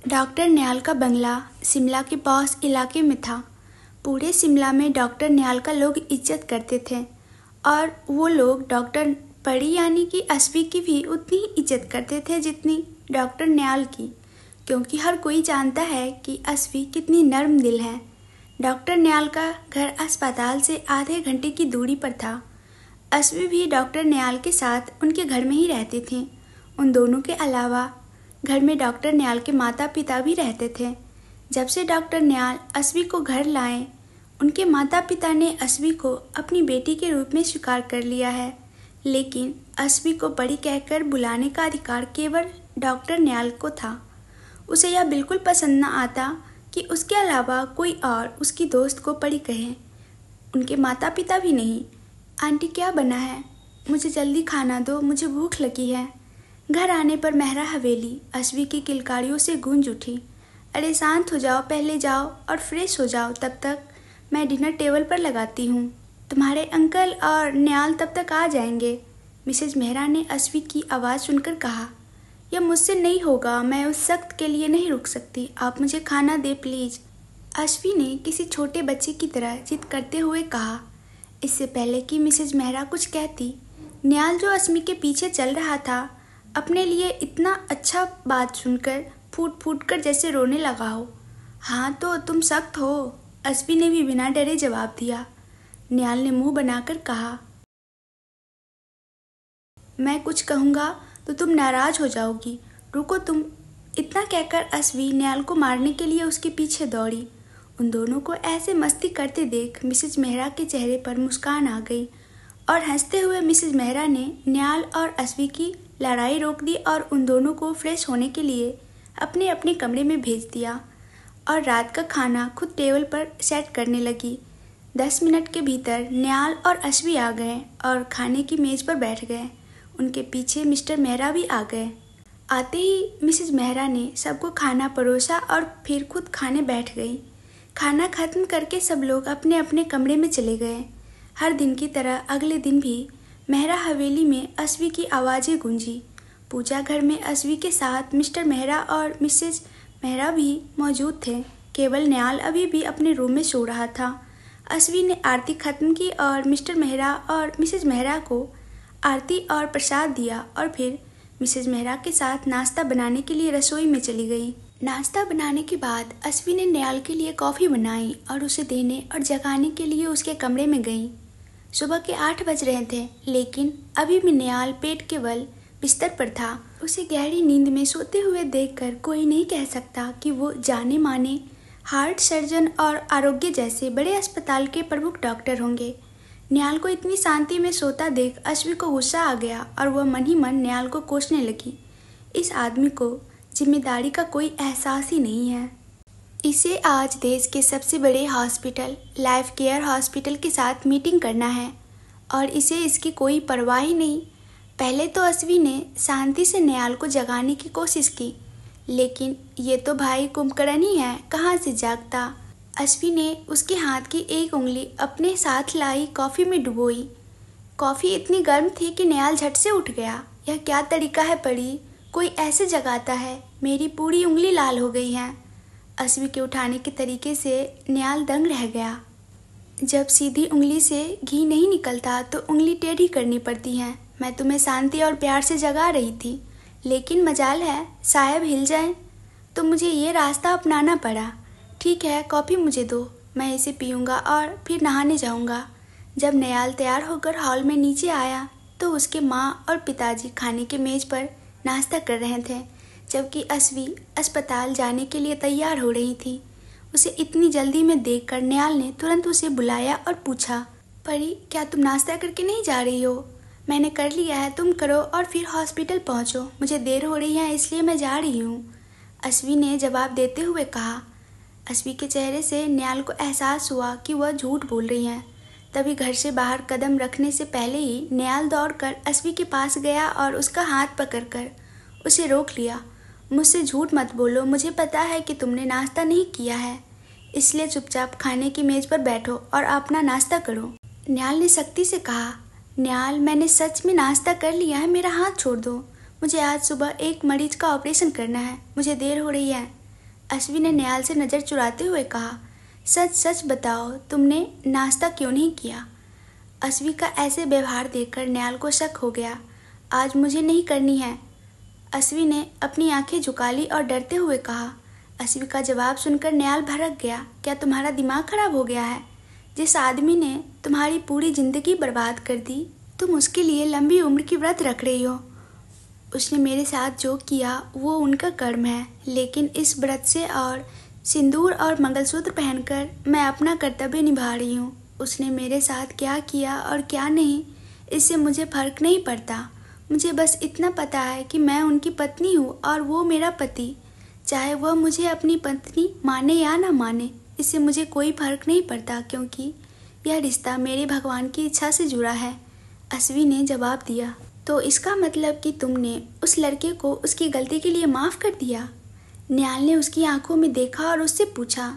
Doctor न्याल का बंगला शिमला के posh इलाके में था। पूरे शिमला में डॉक्टर न्याल का लोग इज्जत करते थे और वो लोग डॉक्टर परी यानी कि अस्वी की भी उतनी ही इज्जत करते थे जितनी डॉक्टर न्याल की, क्योंकि हर कोई जानता है कि अस्वी कितनी नर्म दिल है। डॉक्टर न्याल का घर अस्पताल से आधे घंटे की दूरी पर था। अस्वी भी डॉक्टर न्याल के साथ उनके घर में ही रहती थी। उन दोनों के अलावा घर में डॉक्टर न्याल के माता पिता भी रहते थे। जब से डॉक्टर न्याल अस्वी को घर लाए, उनके माता पिता ने अस्वी को अपनी बेटी के रूप में स्वीकार कर लिया है, लेकिन अस्वी को परी कहकर बुलाने का अधिकार केवल डॉक्टर न्याल को था। उसे यह बिल्कुल पसंद न आता कि उसके अलावा कोई और उसकी दोस्त को परी कहे। उनके माता पिता भी नहीं। आंटी क्या बना है? मुझे जल्दी खाना दो, मुझे भूख लगी है। घर आने पर मेहरा हवेली अस्वी की किलकारियों से गूंज उठी। अरे शांत हो जाओ, पहले जाओ और फ्रेश हो जाओ, तब तक मैं डिनर टेबल पर लगाती हूँ। तुम्हारे अंकल और न्याल तब तक आ जाएंगे। मिसेज मेहरा ने अस्वी की आवाज़ सुनकर कहा। यह मुझसे नहीं होगा, मैं उस सख्त के लिए नहीं रुक सकती। आप मुझे खाना दे प्लीज़। अस्वी ने किसी छोटे बच्चे की तरह जिद करते हुए कहा। इससे पहले कि मिसेज मेहरा कुछ कहती, न्याल जो अस्वी के पीछे चल रहा था, अपने लिए इतना अच्छा बात सुनकर फूट फूट कर जैसे रोने लगा हो। हाँ तो तुम सख्त हो, अस्वी ने भी बिना डरे जवाब दिया। न्याल ने मुंह बनाकर कहा, मैं कुछ कहूँगा तो तुम नाराज हो जाओगी, रुको तुम। इतना कहकर अस्वी न्याल को मारने के लिए उसके पीछे दौड़ी। उन दोनों को ऐसे मस्ती करते देख मिसेज मेहरा के चेहरे पर मुस्कान आ गई और हंसते हुए मिसेज मेहरा ने न्याल और अस्वी की लड़ाई रोक दी और उन दोनों को फ्रेश होने के लिए अपने अपने कमरे में भेज दिया और रात का खाना खुद टेबल पर सेट करने लगी। 10 मिनट के भीतर न्याल और अस्वी आ गए और खाने की मेज़ पर बैठ गए। उनके पीछे मिस्टर मेहरा भी आ गए। आते ही मिसेज मेहरा ने सबको खाना परोसा और फिर खुद खाने बैठ गई। खाना खत्म करके सब लोग अपने अपने कमरे में चले गए। हर दिन की तरह अगले दिन भी मेहरा हवेली में अस्वी की आवाज़ें गूंजी। पूजा घर में अस्वी के साथ मिस्टर मेहरा और मिसेज मेहरा भी मौजूद थे। केवल न्याल अभी भी अपने रूम में सो रहा था। अस्वी ने आरती खत्म की और मिस्टर मेहरा और मिसेज मेहरा को आरती और प्रसाद दिया और फिर मिसेज मेहरा के साथ नाश्ता बनाने के लिए रसोई में चली गई। नाश्ता बनाने के बाद अस्वी ने न्याल के लिए कॉफ़ी बनाई और उसे देने और जगाने के लिए उसके कमरे में गई। सुबह के 8 बज रहे थे, लेकिन अभी भी न्याल पेट के बल बिस्तर पर था। उसे गहरी नींद में सोते हुए देखकर कोई नहीं कह सकता कि वो जाने माने हार्ट सर्जन और आरोग्य जैसे बड़े अस्पताल के प्रमुख डॉक्टर होंगे। न्याल को इतनी शांति में सोता देख अस्वी को गुस्सा आ गया और वह मन ही मन न्याल को कोसने लगी। इस आदमी को जिम्मेदारी का कोई एहसास ही नहीं है। इसे आज देश के सबसे बड़े हॉस्पिटल लाइफ केयर हॉस्पिटल के साथ मीटिंग करना है और इसे इसकी कोई परवाह ही नहीं। पहले तो अस्वी ने शांति से न्याल को जगाने की कोशिश की, लेकिन ये तो भाई कुंभकर्ण ही है, कहाँ से जागता। अस्वी ने उसके हाथ की एक उंगली अपने साथ लाई कॉफ़ी में डुबोई। कॉफ़ी इतनी गर्म थी कि न्याल झट से उठ गया। यह क्या तरीका है परी, कोई ऐसे जगाता है? मेरी पूरी उंगली लाल हो गई है। अस्वी के उठाने के तरीके से न्याल दंग रह गया। जब सीधी उंगली से घी नहीं निकलता तो उंगली टेढ़ी करनी पड़ती है। मैं तुम्हें शांति और प्यार से जगा रही थी, लेकिन मजाल है साहब हिल जाए तो मुझे ये रास्ता अपनाना पड़ा। ठीक है, कॉफ़ी मुझे दो, मैं इसे पीऊँगा और फिर नहाने जाऊँगा। जब न्याल तैयार होकर हॉल में नीचे आया तो उसके माँ और पिताजी खाने के मेज़ पर नाश्ता कर रहे थे, जबकि अस्वी अस्पताल जाने के लिए तैयार हो रही थी। उसे इतनी जल्दी में देखकर न्याल ने तुरंत उसे बुलाया और पूछा, परी क्या तुम नाश्ता करके नहीं जा रही हो? मैंने कर लिया है, तुम करो और फिर हॉस्पिटल पहुंचो। मुझे देर हो रही है इसलिए मैं जा रही हूँ, अस्वी ने जवाब देते हुए कहा। अस्वी के चेहरे से न्याल को एहसास हुआ कि वह झूठ बोल रही है। तभी घर से बाहर कदम रखने से पहले ही न्याल दौड़कर अस्वी के पास गया और उसका हाथ पकड़कर उसे रोक लिया। मुझसे झूठ मत बोलो, मुझे पता है कि तुमने नाश्ता नहीं किया है, इसलिए चुपचाप खाने की मेज़ पर बैठो और अपना नाश्ता करो। न्याल ने सख्ती से कहा। न्याल, मैंने सच में नाश्ता कर लिया है, मेरा हाथ छोड़ दो। मुझे आज सुबह एक मरीज का ऑपरेशन करना है, मुझे देर हो रही है। अश्वी ने न्याल से नज़र चुराते हुए कहा। सच सच बताओ, तुमने नाश्ता क्यों नहीं किया? अश्वी का ऐसे व्यवहार देखकर न्याल को शक हो गया। आज मुझे नहीं करनी है, अश्वी ने अपनी आंखें झुका ली और डरते हुए कहा। अश्वी का जवाब सुनकर न्याल भड़क गया। क्या तुम्हारा दिमाग खराब हो गया है? जिस आदमी ने तुम्हारी पूरी जिंदगी बर्बाद कर दी, तुम उसके लिए लंबी उम्र की व्रत रख रही हो। उसने मेरे साथ जो किया वो उनका कर्म है, लेकिन इस व्रत से और सिंदूर और मंगलसूत्र पहनकर मैं अपना कर्तव्य निभा रही हूँ। उसने मेरे साथ क्या किया और क्या नहीं, इससे मुझे फर्क नहीं पड़ता। मुझे बस इतना पता है कि मैं उनकी पत्नी हूँ और वो मेरा पति। चाहे वह मुझे अपनी पत्नी माने या ना माने, इससे मुझे कोई फर्क नहीं पड़ता, क्योंकि यह रिश्ता मेरे भगवान की इच्छा से जुड़ा है। अश्वी ने जवाब दिया। तो इसका मतलब कि तुमने उस लड़के को उसकी गलती के लिए माफ़ कर दिया? न्याल ने उसकी आंखों में देखा और उससे पूछा।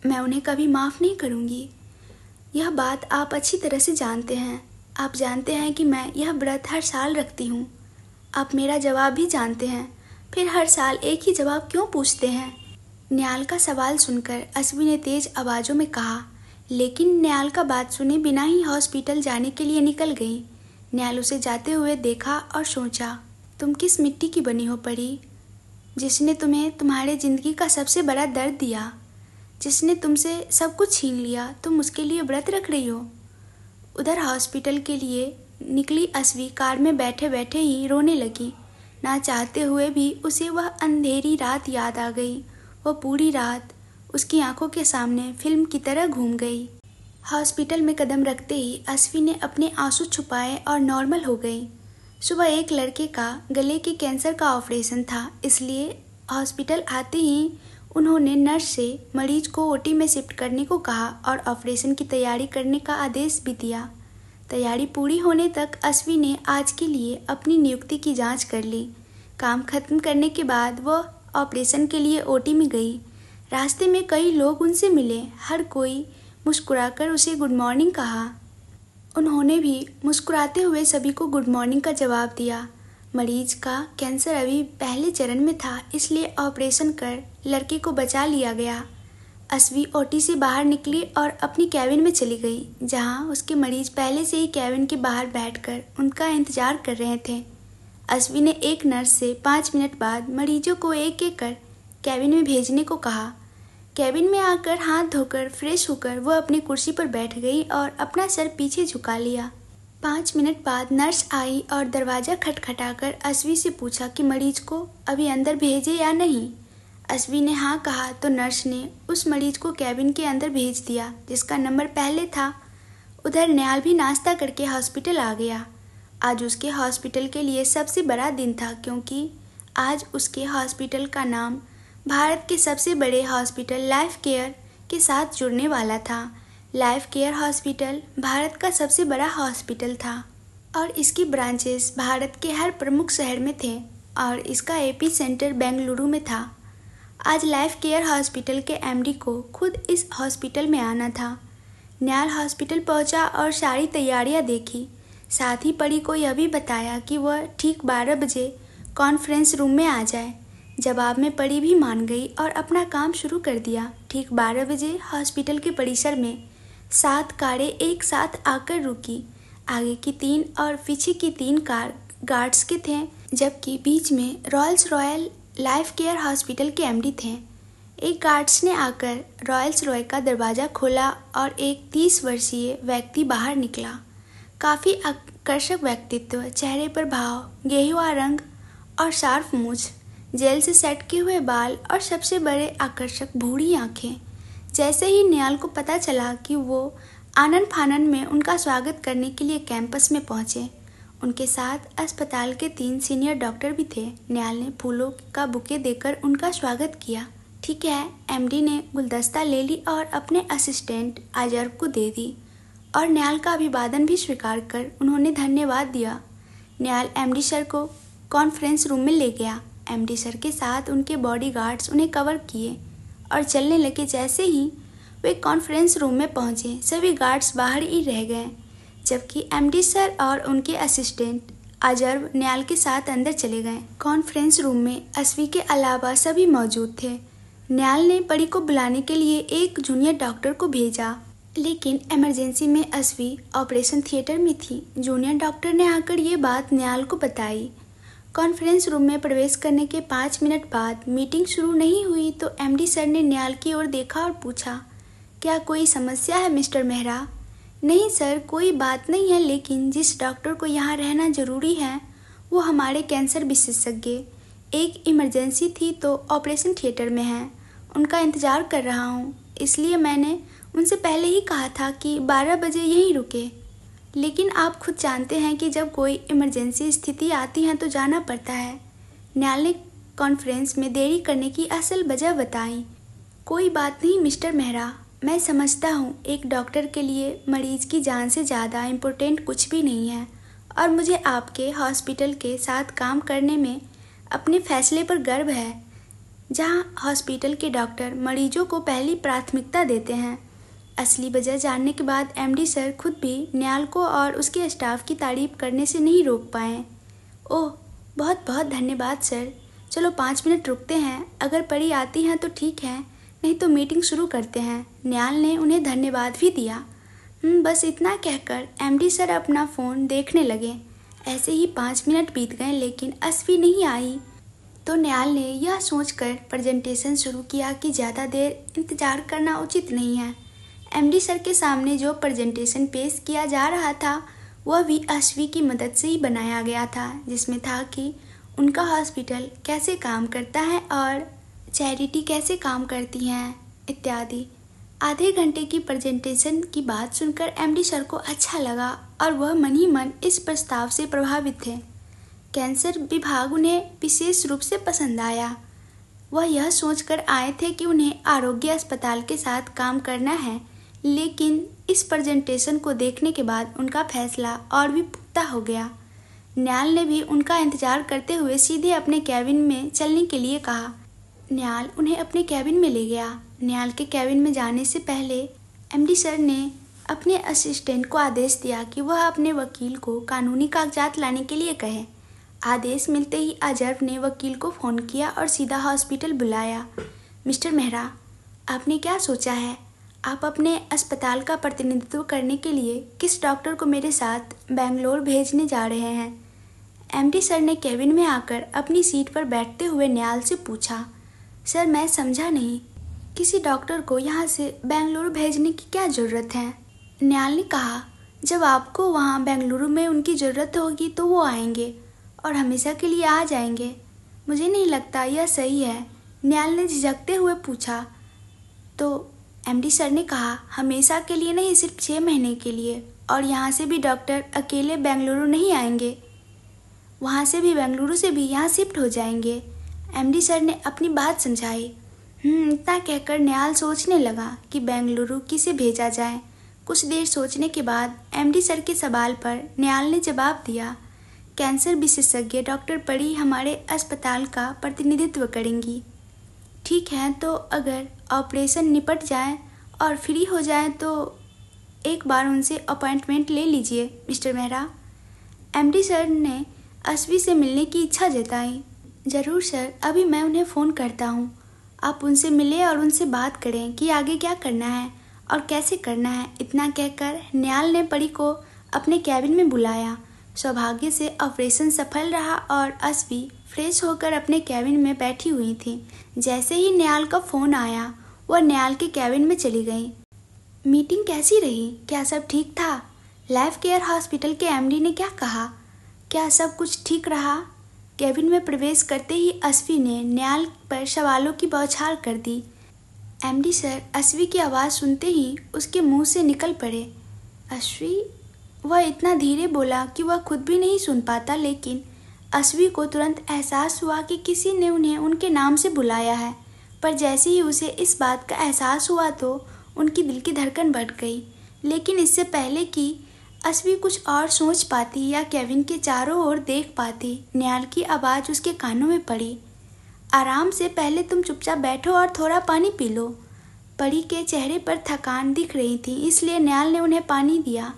मैं उन्हें कभी माफ़ नहीं करूँगी। यह बात आप अच्छी तरह से जानते हैं। आप जानते हैं कि मैं यह व्रत हर साल रखती हूँ। आप मेरा जवाब भी जानते हैं, फिर हर साल एक ही जवाब क्यों पूछते हैं? न्याल का सवाल सुनकर अश्वी ने तेज आवाज़ों में कहा। लेकिन न्याल का बात सुने बिना ही हॉस्पिटल जाने के लिए निकल गई। न्याल उसे जाते हुए देखा और सोचा, तुम किस मिट्टी की बनी हो परी, जिसने तुम्हें तुम्हारे ज़िंदगी का सबसे बड़ा दर्द दिया, जिसने तुमसे सब कुछ छीन लिया, तुम उसके लिए व्रत रख रही हो। उधर हॉस्पिटल के लिए निकली अश्वी कार में बैठे बैठे ही रोने लगी। ना चाहते हुए भी उसे वह अंधेरी रात याद आ गई। वह पूरी रात उसकी आंखों के सामने फिल्म की तरह घूम गई। हॉस्पिटल में कदम रखते ही अश्वी ने अपने आंसू छुपाए और नॉर्मल हो गई। सुबह एक लड़के का गले के कैंसर का ऑपरेशन था, इसलिए हॉस्पिटल आते ही उन्होंने नर्स से मरीज को ओटी में शिफ्ट करने को कहा और ऑपरेशन की तैयारी करने का आदेश भी दिया। तैयारी पूरी होने तक अश्वी ने आज के लिए अपनी नियुक्ति की जांच कर ली। काम खत्म करने के बाद वह ऑपरेशन के लिए ओटी में गई। रास्ते में कई लोग उनसे मिले। हर कोई मुस्कुराकर उसे गुड मॉर्निंग कहा। उन्होंने भी मुस्कुराते हुए सभी को गुड मॉर्निंग का जवाब दिया। मरीज का कैंसर अभी पहले चरण में था, इसलिए ऑपरेशन कर लड़के को बचा लिया गया। अश्वी ओटी से बाहर निकली और अपनी कैबिन में चली गई, जहां उसके मरीज पहले से ही कैबिन के बाहर बैठकर उनका इंतजार कर रहे थे। अश्वी ने एक नर्स से 5 मिनट बाद मरीजों को एक एक कर कैबिन में भेजने को कहा। कैबिन में आकर हाथ धोकर फ्रेश होकर वह अपनी कुर्सी पर बैठ गई और अपना सर पीछे झुका लिया। 5 मिनट बाद नर्स आई और दरवाज़ा खटखटाकर अश्वी से पूछा कि मरीज को अभी अंदर भेजे या नहीं। अश्वी ने हाँ कहा तो नर्स ने उस मरीज को कैबिन के अंदर भेज दिया जिसका नंबर पहले था। उधर न्याल भी नाश्ता करके हॉस्पिटल आ गया। आज उसके हॉस्पिटल के लिए सबसे बड़ा दिन था, क्योंकि आज उसके हॉस्पिटल का नाम भारत के सबसे बड़े हॉस्पिटल लाइफ केयर के साथ जुड़ने वाला था। लाइफ केयर हॉस्पिटल भारत का सबसे बड़ा हॉस्पिटल था और इसकी ब्रांचेस भारत के हर प्रमुख शहर में थे और इसका एपी सेंटर बेंगलुरु में था। आज लाइफ केयर हॉस्पिटल के एमडी को खुद इस हॉस्पिटल में आना था। न्याल हॉस्पिटल पहुंचा और सारी तैयारियां देखी। साथ ही परी को यह भी बताया कि वह ठीक 12 बजे कॉन्फ्रेंस रूम में आ जाए। जवाब में परी भी मान गई और अपना काम शुरू कर दिया। ठीक 12 बजे हॉस्पिटल के परिसर में 7 कारें एक साथ आकर रुकी। आगे की 3 और पीछे की 3 कार गार्ड्स के थे, जबकि बीच में Royals royal life care hospital के एमडी थे। एक गार्ड्स ने आकर रॉयल्स रॉय का दरवाज़ा खोला और एक 30 वर्षीय व्यक्ति बाहर निकला। काफ़ी आकर्षक व्यक्तित्व, चेहरे पर भाव, गेहुआ रंग और शार्प मूंछ, जेल से सटके हुए बाल और सबसे बड़े आकर्षक भूरी आंखें। जैसे ही न्याल को पता चला कि वो आनन फानन में उनका स्वागत करने के लिए कैंपस में पहुंचे। उनके साथ अस्पताल के 3 सीनियर डॉक्टर भी थे। न्याल ने फूलों का बुके देकर उनका स्वागत किया। ठीक है, एमडी ने गुलदस्ता ले ली और अपने असिस्टेंट अजर्व को दे दी और न्याल का अभिवादन भी स्वीकार कर उन्होंने धन्यवाद दिया। न्याल एमडी सर को कॉन्फ्रेंस रूम में ले गया। एमडी सर के साथ उनके बॉडीगार्ड्स उन्हें कवर किए और चलने लगे। जैसे ही वे कॉन्फ्रेंस रूम में पहुंचे, सभी गार्ड्स बाहर ही रह गए, जबकि एमडी सर और उनके असिस्टेंट अजर्व न्याल के साथ अंदर चले गए। कॉन्फ्रेंस रूम में अश्वी के अलावा सभी मौजूद थे। न्याल ने परी को बुलाने के लिए एक जूनियर डॉक्टर को भेजा, लेकिन इमरजेंसी में अस्वी ऑपरेशन थिएटर में थी। जूनियर डॉक्टर ने आकर ये बात न्याल को बताई। कॉन्फ्रेंस रूम में प्रवेश करने के 5 मिनट बाद मीटिंग शुरू नहीं हुई तो एमडी सर ने न्याल की ओर देखा और पूछा, क्या कोई समस्या है मिस्टर मेहरा? नहीं सर, कोई बात नहीं है, लेकिन जिस डॉक्टर को यहाँ रहना जरूरी है वो हमारे कैंसर विशेषज्ञ एक इमरजेंसी थी तो ऑपरेशन थिएटर में है, उनका इंतज़ार कर रहा हूँ। इसलिए मैंने उनसे पहले ही कहा था कि 12 बजे यहीं रुके, लेकिन आप खुद जानते हैं कि जब कोई इमरजेंसी स्थिति आती है तो जाना पड़ता है। न्याल ने कॉन्फ्रेंस में देरी करने की असल वजह बताई। कोई बात नहीं मिस्टर मेहरा, मैं समझता हूँ एक डॉक्टर के लिए मरीज की जान से ज़्यादा इम्पोर्टेंट कुछ भी नहीं है, और मुझे आपके हॉस्पिटल के साथ काम करने में अपने फैसले पर गर्व है, जहाँ हॉस्पिटल के डॉक्टर मरीजों को पहली प्राथमिकता देते हैं। असली वजह जानने के बाद एमडी सर खुद भी न्याल को और उसके स्टाफ की तारीफ करने से नहीं रोक पाए। ओह, बहुत बहुत धन्यवाद सर। चलो 5 मिनट रुकते हैं, अगर परी आती हैं तो ठीक है, नहीं तो मीटिंग शुरू करते हैं। न्याल ने उन्हें धन्यवाद भी दिया। बस इतना कहकर एमडी सर अपना फ़ोन देखने लगे। ऐसे ही 5 मिनट बीत गए, लेकिन अस्वी नहीं आई तो न्याल ने यह सोचकर प्रेजेंटेशन शुरू किया कि ज़्यादा देर इंतज़ार करना उचित नहीं है। एमडी सर के सामने जो प्रेजेंटेशन पेश किया जा रहा था वह भी अस्वी की मदद से ही बनाया गया था, जिसमें था कि उनका हॉस्पिटल कैसे काम करता है और चैरिटी कैसे काम करती हैं इत्यादि। आधे घंटे की प्रेजेंटेशन की बात सुनकर एमडी सर को अच्छा लगा और वह मन ही मन इस प्रस्ताव से प्रभावित थे। कैंसर विभाग उन्हें विशेष रूप से पसंद आया। वह यह सोचकर आए थे कि उन्हें आरोग्य अस्पताल के साथ काम करना है, लेकिन इस प्रेजेंटेशन को देखने के बाद उनका फैसला और भी पुख्ता हो गया। न्याल ने भी उनका इंतजार करते हुए सीधे अपने कैबिन में चलने के लिए कहा। न्याल उन्हें अपने कैबिन में ले गया। न्याल के कैबिन में जाने से पहले एमडी सर ने अपने असिस्टेंट को आदेश दिया कि वह अपने वकील को कानूनी कागजात लाने के लिए कहे। आदेश मिलते ही अजर्व ने वकील को फ़ोन किया और सीधा हॉस्पिटल बुलाया। मिस्टर मेहरा, आपने क्या सोचा है? आप अपने अस्पताल का प्रतिनिधित्व करने के लिए किस डॉक्टर को मेरे साथ बेंगलोर भेजने जा रहे हैं? एमडी सर ने कैबिन में आकर अपनी सीट पर बैठते हुए न्याल से पूछा। सर, मैं समझा नहीं, किसी डॉक्टर को यहाँ से बेंगलुरु भेजने की क्या ज़रूरत है? न्याल ने कहा, जब आपको वहाँ बेंगलुरु में उनकी ज़रूरत होगी तो वो आएंगे और हमेशा के लिए आ जाएंगे। मुझे नहीं लगता यह सही है, न्याल ने झिझकते हुए पूछा। तो एमडी सर ने कहा, हमेशा के लिए नहीं, सिर्फ 6 महीने के लिए, और यहाँ से भी डॉक्टर अकेले बेंगलुरु नहीं आएंगे, वहाँ से भी बेंगलुरु से भी यहाँ शिफ्ट हो जाएंगे। एमडी सर ने अपनी बात समझाई। इतना कहकर न्याल सोचने लगा कि बेंगलुरु किसे भेजा जाए। कुछ देर सोचने के बाद एमडी सर के सवाल पर न्याल ने जवाब दिया, कैंसर विशेषज्ञ डॉक्टर परी हमारे अस्पताल का प्रतिनिधित्व करेंगी। ठीक है, तो अगर ऑपरेशन निपट जाए और फ्री हो जाए तो एक बार उनसे अपॉइंटमेंट ले लीजिए मिस्टर मेहरा। एमडी सर ने अस्वी से मिलने की इच्छा जताई। ज़रूर सर, अभी मैं उन्हें फ़ोन करता हूँ। आप उनसे मिलें और उनसे बात करें कि आगे क्या करना है और कैसे करना है। इतना कहकर न्याल ने परी को अपने कैबिन में बुलाया। सौभाग्य से ऑपरेशन सफल रहा और अस्वी फ्रेश होकर अपने कैबिन में बैठी हुई थी। जैसे ही न्याल का फ़ोन आया वह न्याल के कैबिन में चली गई। मीटिंग कैसी रही? क्या सब ठीक था? लाइफ केयर हॉस्पिटल के एमडी ने क्या कहा? क्या सब कुछ ठीक रहा? कैबिन में प्रवेश करते ही अस्वी ने न्याल पर सवालों की बौछार कर दी। एमडी सर अस्वी की आवाज़ सुनते ही उसके मुंह से निकल पड़े। अस्वी? वह इतना धीरे बोला कि वह खुद भी नहीं सुन पाता, लेकिन अस्वी को तुरंत एहसास हुआ कि किसी ने उन्हें उनके नाम से बुलाया है। पर जैसे ही उसे इस बात का एहसास हुआ तो उनकी दिल की धड़कन बढ़ गई। लेकिन इससे पहले कि अस्वी कुछ और सोच पाती या केविन के चारों ओर देख पाती, न्याल की आवाज़ उसके कानों में पड़ी। आराम से, पहले तुम चुपचाप बैठो और थोड़ा पानी पी लो। परी के चेहरे पर थकान दिख रही थी, इसलिए न्याल ने उन्हें पानी दिया।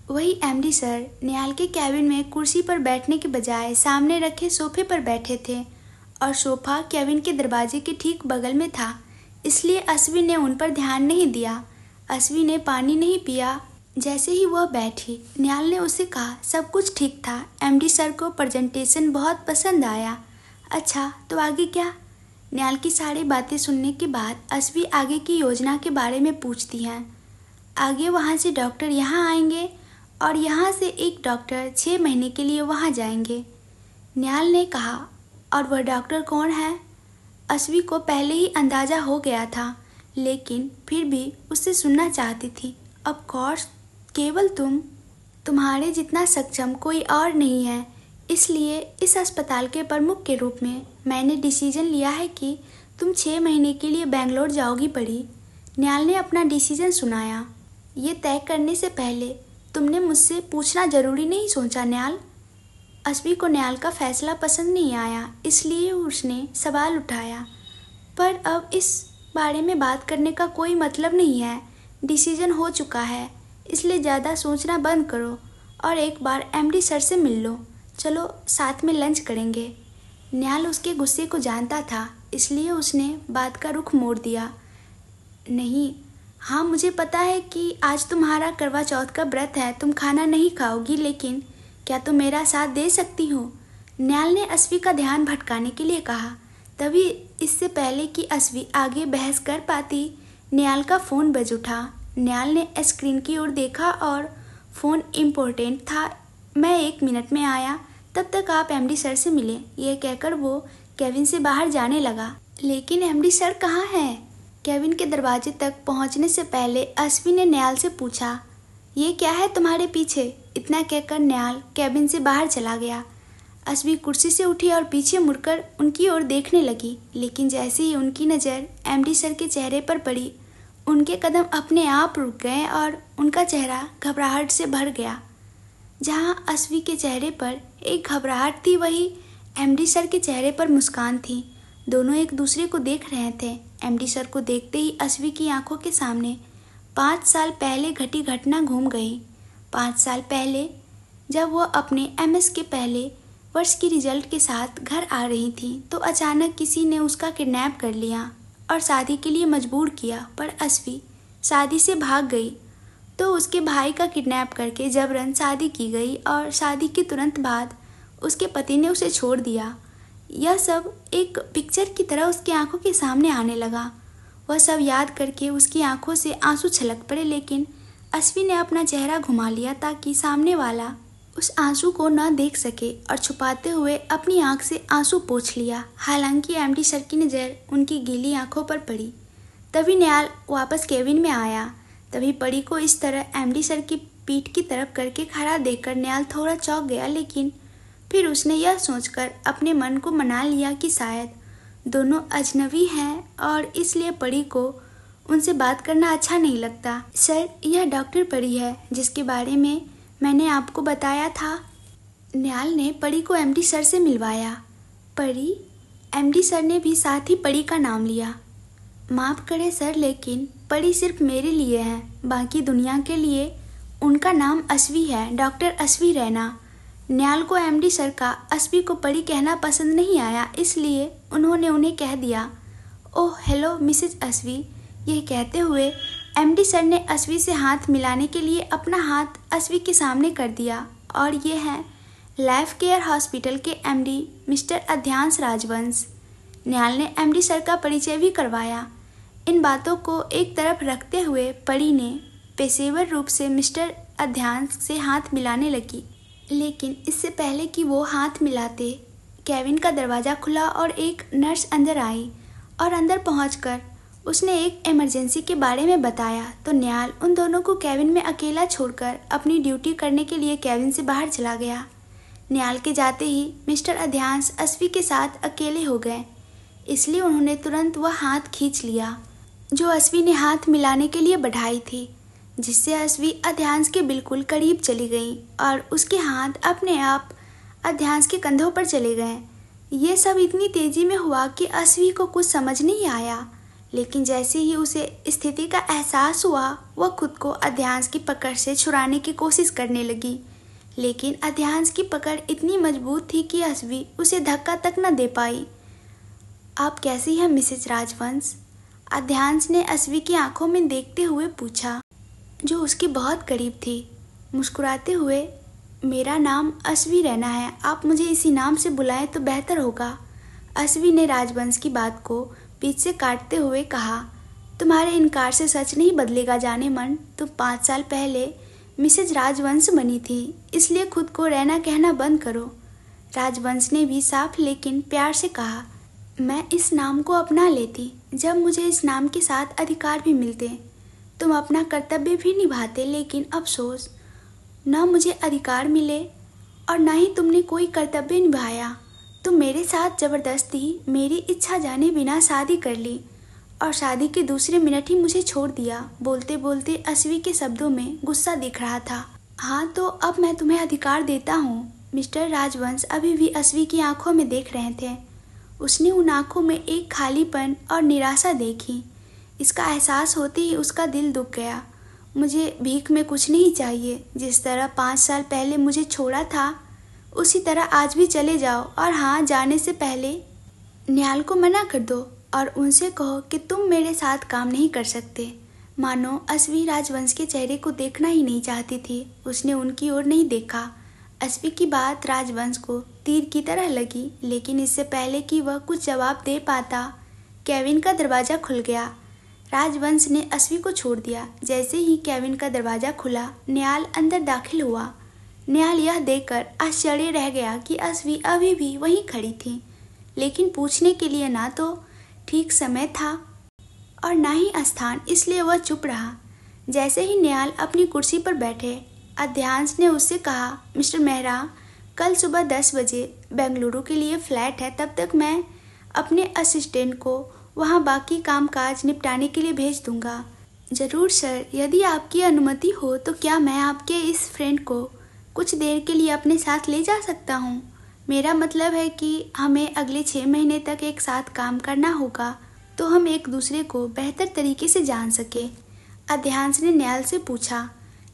वही एमडी सर न्याल के केबिन में कुर्सी पर बैठने के बजाय सामने रखे सोफे पर बैठे थे और सोफा केबिन के दरवाजे के ठीक बगल में था। इसलिए अस्वी ने उन पर ध्यान नहीं दिया। अस्वी ने पानी नहीं पिया। जैसे ही वह बैठी, निहाल ने उसे कहा, सब कुछ ठीक था। एमडी सर को प्रेजेंटेशन बहुत पसंद आया। अच्छा, तो आगे क्या? निहाल की सारी बातें सुनने के बाद अस्वी आगे की योजना के बारे में पूछती हैं। आगे वहाँ से डॉक्टर यहाँ आएंगे और यहाँ से एक डॉक्टर 6 महीने के लिए वहाँ जाएंगे। निहाल ने कहा, और वह डॉक्टर कौन है? अस्वी को पहले ही अंदाज़ा हो गया था, लेकिन फिर भी उससे सुनना चाहती थी। ऑफ कोर्स, केवल तुम्हारे जितना सक्षम कोई और नहीं है, इसलिए इस अस्पताल के प्रमुख के रूप में मैंने डिसीजन लिया है कि तुम 6 महीने के लिए बेंगलोर जाओगी परी। निहाल ने अपना डिसीजन सुनाया। ये तय करने से पहले तुमने मुझसे पूछना जरूरी नहीं सोचा निहाल? अस्वी को निहाल का फैसला पसंद नहीं आया, इसलिए उसने सवाल उठाया। पर अब इस बारे में बात करने का कोई मतलब नहीं है। डिसीजन हो चुका है, इसलिए ज़्यादा सोचना बंद करो और एक बार एमडी सर से मिल लो। चलो साथ में लंच करेंगे। निहाल उसके गुस्से को जानता था, इसलिए उसने बात का रुख मोड़ दिया। नहीं, हाँ मुझे पता है कि आज तुम्हारा करवा चौथ का व्रत है, तुम खाना नहीं खाओगी, लेकिन क्या तुम मेरा साथ दे सकती हो? निहाल ने अस्वी का ध्यान भटकाने के लिए कहा। तभी इससे पहले कि अस्वी आगे बहस कर पाती, निहाल का फ़ोन बज उठा। निहाल ने स्क्रीन की ओर देखा और फ़ोन इम्पोर्टेंट था। मैं 1 मिनट में आया, तब तक आप एमडी सर से मिले, यह कहकर वो केविन से बाहर जाने लगा। लेकिन एमडी सर कहाँ हैं? केविन के दरवाजे तक पहुंचने से पहले अस्वी ने निहाल से पूछा। ये क्या है तुम्हारे पीछे? इतना कहकर निहाल केबिन से बाहर चला गया। अस्वी कुर्सी से उठी और पीछे मुड़कर उनकी ओर देखने लगी, लेकिन जैसे ही उनकी नज़र एमडी सर के चेहरे पर पड़ी, उनके कदम अपने आप रुक गए और उनका चेहरा घबराहट से भर गया। जहां अस्वी के चेहरे पर एक घबराहट थी, वही एमडी सर के चेहरे पर मुस्कान थी। दोनों एक दूसरे को देख रहे थे। एमडी सर को देखते ही अस्वी की आंखों के सामने 5 साल पहले घटी घटना घूम गई। 5 साल पहले जब वह अपने एमएस के पहले वर्ष की रिजल्ट के साथ घर आ रही थी, तो अचानक किसी ने उसका किडनैप कर लिया और शादी के लिए मजबूर किया। पर अस्वी शादी से भाग गई, तो उसके भाई का किडनैप करके जबरन शादी की गई और शादी के तुरंत बाद उसके पति ने उसे छोड़ दिया। यह सब एक पिक्चर की तरह उसकी आंखों के सामने आने लगा। वह सब याद करके उसकी आंखों से आंसू छलक पड़े, लेकिन अस्वी ने अपना चेहरा घुमा लिया ताकि सामने वाला उस आंसू को न देख सके और छुपाते हुए अपनी आंख से आंसू पोंछ लिया। हालांकि एमडी सर की नज़र उनकी गीली आंखों पर पड़ी। तभी निहाल वापस केबिन में आया। तभी परी को इस तरह एमडी सर की पीठ की तरफ करके खड़ा देखकर निहाल थोड़ा चौंक गया, लेकिन फिर उसने यह सोचकर अपने मन को मना लिया कि शायद दोनों अजनबी हैं और इसलिए परी को उनसे बात करना अच्छा नहीं लगता। सर, यह डॉक्टर परी है जिसके बारे में मैंने आपको बताया था। निहाल ने परी को एमडी सर से मिलवाया। परी? एमडी सर ने भी साथ ही परी का नाम लिया। माफ़ करें सर, लेकिन परी सिर्फ मेरे लिए है, बाकी दुनिया के लिए उनका नाम अस्वी है, डॉक्टर अस्वी रैना। निहाल को एमडी सर का अस्वी को परी कहना पसंद नहीं आया, इसलिए उन्होंने उन्हें कह दिया, ओह हेलो मिसेज अस्वी। यह कहते हुए एमडी सर ने अस्वी से हाथ मिलाने के लिए अपना हाथ अस्वी के सामने कर दिया। और ये हैं लाइफ केयर हॉस्पिटल के एमडी मिस्टर अध्यांश राजवंश। निहाल ने एमडी सर का परिचय भी करवाया। इन बातों को एक तरफ रखते हुए परी ने पेशेवर रूप से मिस्टर अध्यांश से हाथ मिलाने लगी, लेकिन इससे पहले कि वो हाथ मिलाते, केबिन का दरवाज़ा खुला और एक नर्स अंदर आई और अंदर पहुंचकर उसने एक इमरजेंसी के बारे में बताया। तो निहाल उन दोनों को केबिन में अकेला छोड़कर अपनी ड्यूटी करने के लिए केबिन से बाहर चला गया। निहाल के जाते ही मिस्टर अध्यांश अस्वी के साथ अकेले हो गए, इसलिए उन्होंने तुरंत वह हाथ खींच लिया जो अस्वी ने हाथ मिलाने के लिए बढ़ाई थी, जिससे अस्वी अध्यांश के बिल्कुल करीब चली गई और उसके हाथ अपने आप अध्यांश के कंधों पर चले गए। ये सब इतनी तेजी में हुआ कि अस्वी को कुछ समझ नहीं आया, लेकिन जैसे ही उसे स्थिति का एहसास हुआ, वह खुद को अध्यांश की पकड़ से छुड़ाने की कोशिश करने लगी। लेकिन अध्यांश की पकड़ इतनी मजबूत थी कि अस्वी उसे धक्का तक न दे पाई। आप कैसी हैं मिसेज राजवंश? अध्यांश ने अस्वी की आंखों में देखते हुए पूछा, जो उसके बहुत करीब थी। मुस्कुराते हुए, मेरा नाम अस्वी रैना है, आप मुझे इसी नाम से बुलाएं तो बेहतर होगा। अस्वी ने राजवंश की बात को बीच से काटते हुए कहा, तुम्हारे इनकार से सच नहीं बदलेगा जाने मन। तुम 5 साल पहले मिसेज राजवंश बनी थी, इसलिए खुद को रैना कहना बंद करो। राजवंश ने भी साफ लेकिन प्यार से कहा, मैं इस नाम को अपना लेती जब मुझे इस नाम के साथ अधिकार भी मिलते। तुम अपना कर्तव्य भी निभाते, लेकिन अफसोस, न मुझे अधिकार मिले और न ही तुमने कोई कर्तव्य निभाया। तुम मेरे साथ जबरदस्ती मेरी इच्छा जाने बिना शादी कर ली और शादी के दूसरे मिनट ही मुझे छोड़ दिया। बोलते बोलते अस्वी के शब्दों में गुस्सा दिख रहा था। हाँ, तो अब मैं तुम्हें अधिकार देता हूँ। मिस्टर राजवंश अभी भी अस्वी की आंखों में देख रहे थे। उसने उन आंखों में एक खालीपन और निराशा देखी। इसका एहसास होते ही उसका दिल दुख गया। मुझे भीख में कुछ नहीं चाहिए। जिस तरह 5 साल पहले मुझे छोड़ा था, उसी तरह आज भी चले जाओ, और हाँ, जाने से पहले न्याल को मना कर दो और उनसे कहो कि तुम मेरे साथ काम नहीं कर सकते। मानो अस्वी राजवंश के चेहरे को देखना ही नहीं चाहती थी। उसने उनकी ओर नहीं देखा। अस्वी की बात राजवंश को तीर की तरह लगी, लेकिन इससे पहले कि वह कुछ जवाब दे पाता, केविन का दरवाज़ा खुल गया। राजवंश ने अस्वी को छोड़ दिया। जैसे ही केविन का दरवाज़ा खुला, न्याल अंदर दाखिल हुआ। न्याल यह देखकर आश्चर्य रह गया कि अस्वी अभी भी वहीं खड़ी थी, लेकिन पूछने के लिए ना तो ठीक समय था और ना ही स्थान, इसलिए वह चुप रहा। जैसे ही न्याल अपनी कुर्सी पर बैठे, अध्यांश ने उससे कहा, मिस्टर मेहरा, कल सुबह 10 बजे बेंगलुरु के लिए फ़्लाइट है। तब तक मैं अपने असिस्टेंट को वहाँ बाकी कामकाज निपटाने के लिए भेज दूँगा। ज़रूर सर, यदि आपकी अनुमति हो तो क्या मैं आपके इस फ्रेंड को कुछ देर के लिए अपने साथ ले जा सकता हूँ? मेरा मतलब है कि हमें अगले 6 महीने तक एक साथ काम करना होगा, तो हम एक दूसरे को बेहतर तरीके से जान सके। अध्यांश ने न्याल से पूछा,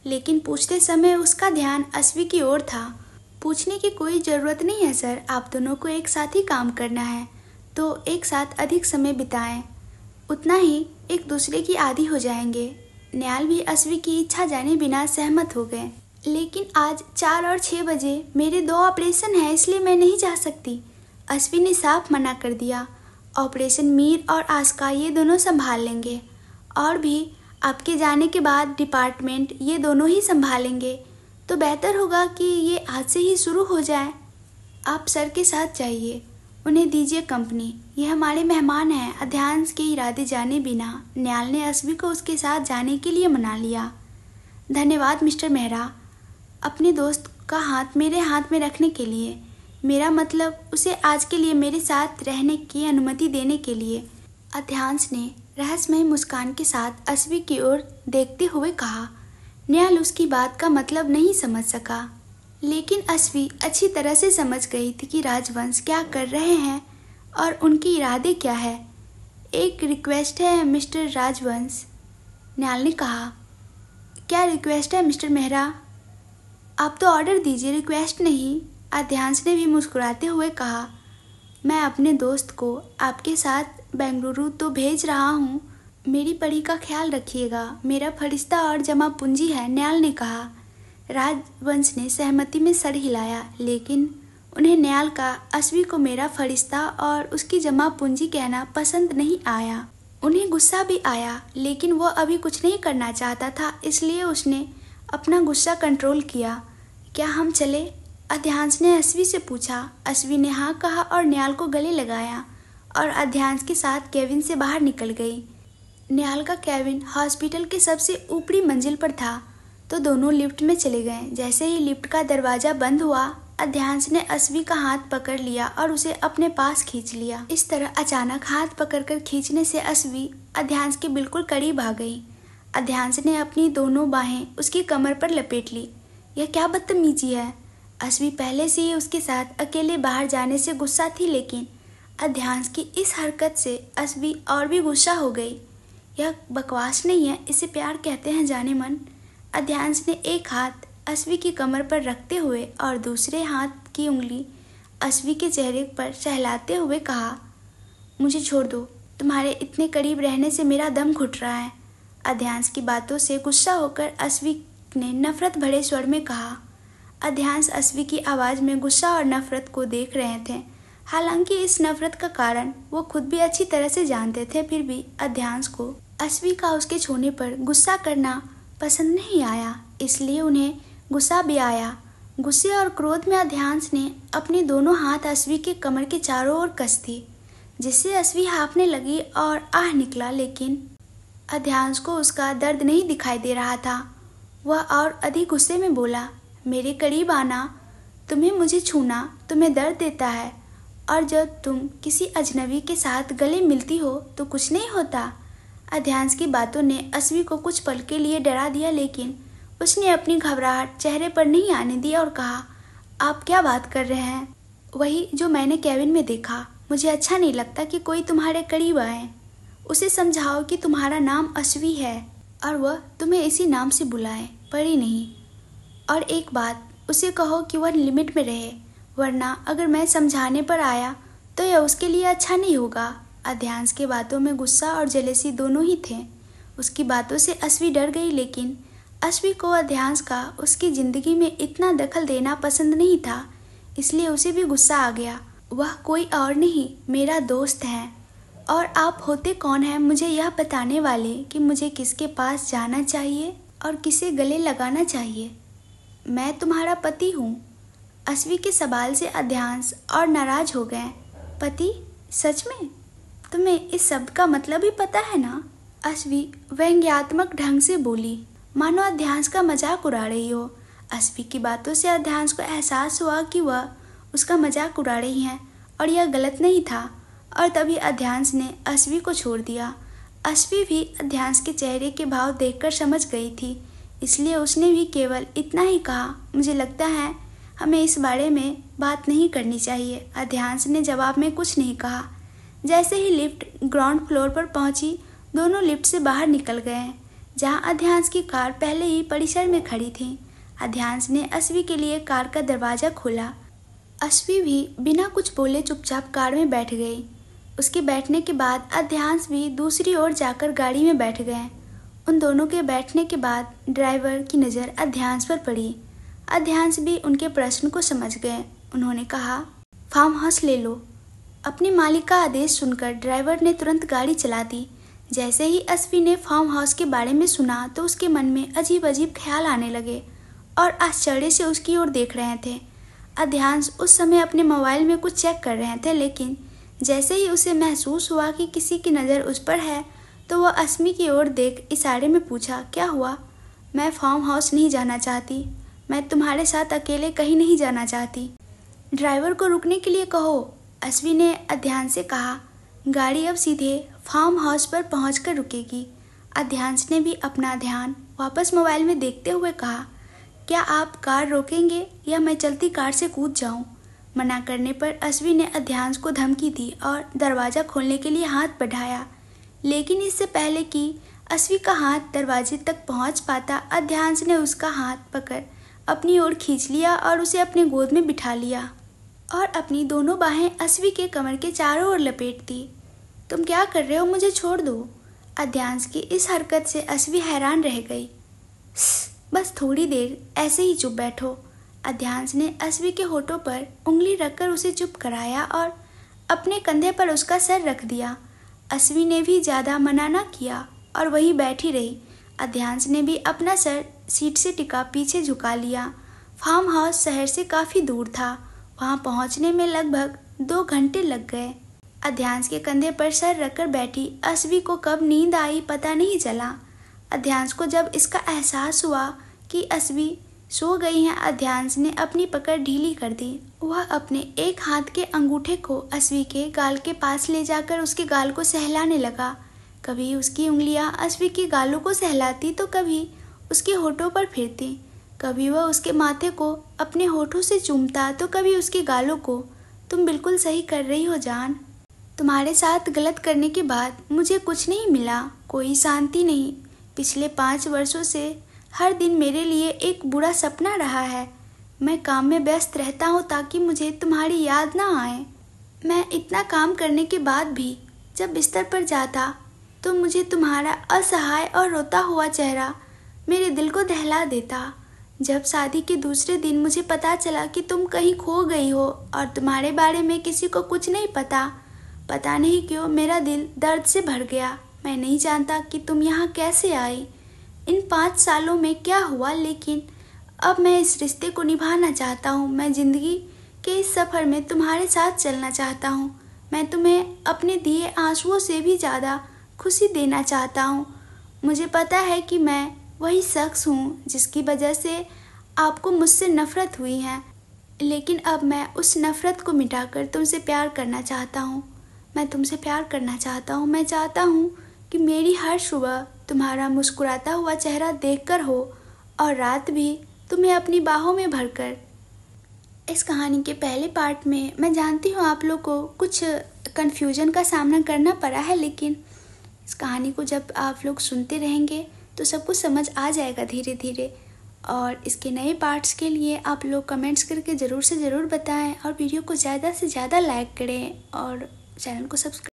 लेकिन पूछते समय उसका ध्यान अस्वी की ओर था। पूछने की कोई ज़रूरत नहीं है सर, आप दोनों को एक साथ ही काम करना है, तो एक साथ अधिक समय बिताएं, उतना ही एक दूसरे की आदी हो जाएंगे। न्याल भी अस्वी की इच्छा जाने बिना सहमत हो गए। लेकिन आज 4 और 6 बजे मेरे 2 ऑपरेशन हैं, इसलिए मैं नहीं जा सकती। अस्वी ने साफ मना कर दिया। ऑपरेशन मीर और आस्का ये दोनों संभाल लेंगे, और भी आपके जाने के बाद डिपार्टमेंट ये दोनों ही संभालेंगे, तो बेहतर होगा कि ये आज से ही शुरू हो जाए। आप सर के साथ जाइए, उन्हें दीजिए कंपनी, ये हमारे मेहमान हैं। अध्यांश के इरादे जाने बिना न्याल ने अस्वी को उसके साथ जाने के लिए मना लिया। धन्यवाद मिस्टर मेहरा, अपने दोस्त का हाथ मेरे हाथ में रखने के लिए। मेरा मतलब उसे आज के लिए मेरे साथ रहने की अनुमति देने के लिए। अध्यांश ने रहस्यमय मुस्कान के साथ अस्वी की ओर देखते हुए कहा। न्याल उसकी बात का मतलब नहीं समझ सका, लेकिन अस्वी अच्छी तरह से समझ गई थी कि राजवंश क्या कर रहे हैं और उनके इरादे क्या है। एक रिक्वेस्ट है मिस्टर राजवंश, न्याल ने कहा। क्या रिक्वेस्ट है मिस्टर मेहरा? आप तो ऑर्डर दीजिए, रिक्वेस्ट नहीं। अध्यांश ने भी मुस्कुराते हुए कहा, मैं अपने दोस्त को आपके साथ बेंगलुरु तो भेज रहा हूँ, मेरी परी का ख्याल रखिएगा, मेरा फरिश्ता और जमा पूंजी है, न्याल ने कहा। राजवंश ने सहमति में सर हिलाया, लेकिन उन्हें न्याल का अस्वी को मेरा फरिश्ता और उसकी जमा पूंजी कहना पसंद नहीं आया। उन्हें गुस्सा भी आया, लेकिन वो अभी कुछ नहीं करना चाहता था, इसलिए उसने अपना गुस्सा कंट्रोल किया। क्या हम चले? अध्यांश ने अस्वी से पूछा। अस्वी ने हाँ कहा और न्याल को गले लगाया और अध्यांश के साथ केबिन से बाहर निकल गई। न्याल का केबिन हॉस्पिटल के सबसे ऊपरी मंजिल पर था, तो दोनों लिफ्ट में चले गए। जैसे ही लिफ्ट का दरवाज़ा बंद हुआ, अध्यांश ने अस्वी का हाथ पकड़ लिया और उसे अपने पास खींच लिया। इस तरह अचानक हाथ पकड़कर खींचने से अस्वी अध्यांश के बिल्कुल करीब आ गई। अध्यांश ने अपनी दोनों बाहें उसकी कमर पर लपेट ली। यह क्या बदतमीजी है? अस्वी पहले से ही उसके साथ अकेले बाहर जाने से गुस्सा थी, लेकिन अध्यांश की इस हरकत से अस्वी और भी गुस्सा हो गई। यह बकवास नहीं है, इसे प्यार कहते हैं जाने मन। अध्यांश ने एक हाथ अस्वी की कमर पर रखते हुए और दूसरे हाथ की उंगली अस्वी के चेहरे पर सहलाते हुए कहा, मुझे छोड़ दो, तुम्हारे इतने करीब रहने से मेरा दम घुट रहा है। अध्यांश की बातों से गुस्सा होकर अस्वी ने नफरत भरे स्वर में कहा। अध्यांश अस्वी की आवाज़ में गुस्सा और नफरत को देख रहे थे। हालांकि इस नफरत का कारण वो खुद भी अच्छी तरह से जानते थे, फिर भी अध्यांश को अस्वी का उसके छूने पर गुस्सा करना पसंद नहीं आया, इसलिए उन्हें गुस्सा भी आया। गुस्से और क्रोध में अध्यांश ने अपने दोनों हाथ अस्वी के कमर के चारों ओर कस दी, जिससे अस्वी हाँफने लगी और आह निकला, लेकिन अध्यांश को उसका दर्द नहीं दिखाई दे रहा था। वह और अधिक गुस्से में बोला, मेरे करीब आना, तुम्हें मुझे छूना तुम्हें दर्द देता है, और जब तुम किसी अजनबी के साथ गले मिलती हो तो कुछ नहीं होता। अध्यांश की बातों ने अस्वी को कुछ पल के लिए डरा दिया, लेकिन उसने अपनी घबराहट चेहरे पर नहीं आने दी और कहा, आप क्या बात कर रहे हैं? वही जो मैंने केबिन में देखा। मुझे अच्छा नहीं लगता कि कोई तुम्हारे करीब आए। उसे समझाओ कि तुम्हारा नाम अस्वी है और वह तुम्हें इसी नाम से बुलाए, परी नहीं। और एक बात, उसे कहो कि वह लिमिट में रहे, वरना अगर मैं समझाने पर आया तो यह उसके लिए अच्छा नहीं होगा। अध्यांश के बातों में गुस्सा और जेलेसी दोनों ही थे। उसकी बातों से अस्वी डर गई, लेकिन अस्वी को अध्यांश का उसकी ज़िंदगी में इतना दखल देना पसंद नहीं था, इसलिए उसे भी गुस्सा आ गया। वह कोई और नहीं, मेरा दोस्त है। और आप होते कौन हैं मुझे यह बताने वाले कि मुझे किसके पास जाना चाहिए और किसे गले लगाना चाहिए? मैं तुम्हारा पति हूँ। अस्वी के सवाल से अध्यांश और नाराज हो गए। पति? सच में? तुम्हें इस शब्द का मतलब ही पता है ना? अस्वी व्यंग्यात्मक ढंग से बोली, मानो अध्यांश का मजाक उड़ा रही हो। अस्वी की बातों से अध्यांश को एहसास हुआ कि वह उसका मजाक उड़ा रही हैं और यह गलत नहीं था, और तभी अध्यांश ने अस्वी को छोड़ दिया। अस्वी भी अध्यांश के चेहरे के भाव देखकर समझ गई थी, इसलिए उसने भी केवल इतना ही कहा, मुझे लगता है हमें इस बारे में बात नहीं करनी चाहिए। अध्यांश ने जवाब में कुछ नहीं कहा। जैसे ही लिफ्ट ग्राउंड फ्लोर पर पहुंची, दोनों लिफ्ट से बाहर निकल गए, जहां अध्यांश की कार पहले ही परिसर में खड़ी थी। अध्यांश ने अस्वी के लिए कार का दरवाज़ा खोला। अस्वी भी बिना कुछ बोले चुपचाप कार में बैठ गई। उसके बैठने के बाद अध्यांश भी दूसरी ओर जाकर गाड़ी में बैठ गए। उन दोनों के बैठने के बाद ड्राइवर की नज़र अध्यांश पर पड़ी। अध्यांश भी उनके प्रश्न को समझ गए। उन्होंने कहा, फार्म हाउस ले लो। अपने मालिक का आदेश सुनकर ड्राइवर ने तुरंत गाड़ी चला दी। जैसे ही अस्वी ने फार्म हाउस के बारे में सुना तो उसके मन में अजीब अजीब ख्याल आने लगे और आश्चर्य से उसकी ओर देख रहे थे। अध्यांश उस समय अपने मोबाइल में कुछ चेक कर रहे थे, लेकिन जैसे ही उसे महसूस हुआ कि किसी की नज़र उस पर है तो वह अस्वी की ओर देख इशारे में पूछा, क्या हुआ? मैं फार्म हाउस नहीं जाना चाहती। मैं तुम्हारे साथ अकेले कहीं नहीं जाना चाहती। ड्राइवर को रुकने के लिए कहो, अस्वी ने अध्यांश से कहा। गाड़ी अब सीधे फार्म हाउस पर पहुंचकर रुकेगी। अध्यांश ने भी अपना ध्यान वापस मोबाइल में देखते हुए कहा, क्या आप कार रोकेंगे या मैं चलती कार से कूद जाऊं? मना करने पर अस्वी ने अध्यांश को धमकी दी और दरवाज़ा खोलने के लिए हाथ बढ़ाया, लेकिन इससे पहले कि अस्वी का हाथ दरवाजे तक पहुंच पाता, अध्यांश ने उसका हाथ पकड़ अपनी ओर खींच लिया और उसे अपने गोद में बिठा लिया और अपनी दोनों बाहें अस्वी के कमर के चारों ओर लपेट दी। तुम क्या कर रहे हो? मुझे छोड़ दो। अध्यांश की इस हरकत से अस्वी हैरान रह गई। बस थोड़ी देर ऐसे ही चुप बैठो। अध्यांश ने अस्वी के होठों पर उंगली रखकर उसे चुप कराया और अपने कंधे पर उसका सर रख दिया। अस्वी ने भी ज़्यादा मना न किया और वहीं बैठी रही। अध्यांश ने भी अपना सर सीट से टिका पीछे झुका लिया। फार्म हाउस शहर से काफ़ी दूर था। वहां पहुंचने में लगभग 2 घंटे लग गए। अध्यांश के कंधे पर सर रखकर बैठी अस्वी को कब नींद आई पता नहीं चला। अध्यांश को जब इसका एहसास हुआ कि अस्वी सो गई हैं, अध्यांश ने अपनी पकड़ ढीली कर दी। वह अपने एक हाथ के अंगूठे को अस्वी के गाल के पास ले जाकर उसके गाल को सहलाने लगा। कभी उसकी उंगलियां अस्वी के गालों को सहलाती तो कभी उसके होठों पर फिरती। कभी वह उसके माथे को अपने होठों से चूमता तो कभी उसके गालों को। तुम बिल्कुल सही कर रही हो जान। तुम्हारे साथ गलत करने के बाद मुझे कुछ नहीं मिला, कोई शांति नहीं। पिछले 5 वर्षों से हर दिन मेरे लिए एक बुरा सपना रहा है। मैं काम में व्यस्त रहता हूँ ताकि मुझे तुम्हारी याद ना आए। मैं इतना काम करने के बाद भी जब बिस्तर पर जाता तो मुझे तुम्हारा असहाय और रोता हुआ चेहरा मेरे दिल को दहला देता। जब शादी के दूसरे दिन मुझे पता चला कि तुम कहीं खो गई हो और तुम्हारे बारे में किसी को कुछ नहीं पता नहीं क्यों मेरा दिल दर्द से भर गया। मैं नहीं जानता कि तुम यहाँ कैसे आई, इन 5 सालों में क्या हुआ, लेकिन अब मैं इस रिश्ते को निभाना चाहता हूँ। मैं ज़िंदगी के इस सफ़र में तुम्हारे साथ चलना चाहता हूँ। मैं तुम्हें अपने दिए आंसुओं से भी ज़्यादा खुशी देना चाहता हूँ। मुझे पता है कि मैं वही शख्स हूँ जिसकी वजह से आपको मुझसे नफ़रत हुई है, लेकिन अब मैं उस नफ़रत को मिटाकर तुमसे प्यार करना चाहता हूँ। मैं तुमसे प्यार करना चाहता हूँ। मैं चाहता हूँ कि मेरी हर सुबह तुम्हारा मुस्कुराता हुआ चेहरा देखकर हो और रात भी तुम्हें अपनी बाहों में भरकर। इस कहानी के पहले पार्ट में मैं जानती हूँ आप लोग को कुछ कन्फ्यूजन का सामना करना पड़ा है, लेकिन इस कहानी को जब आप लोग सुनते रहेंगे तो सब कुछ समझ आ जाएगा धीरे धीरे। और इसके नए पार्ट्स के लिए आप लोग कमेंट्स करके ज़रूर से ज़रूर बताएं और वीडियो को ज़्यादा से ज़्यादा लाइक करें और चैनल को सब्सक्राइब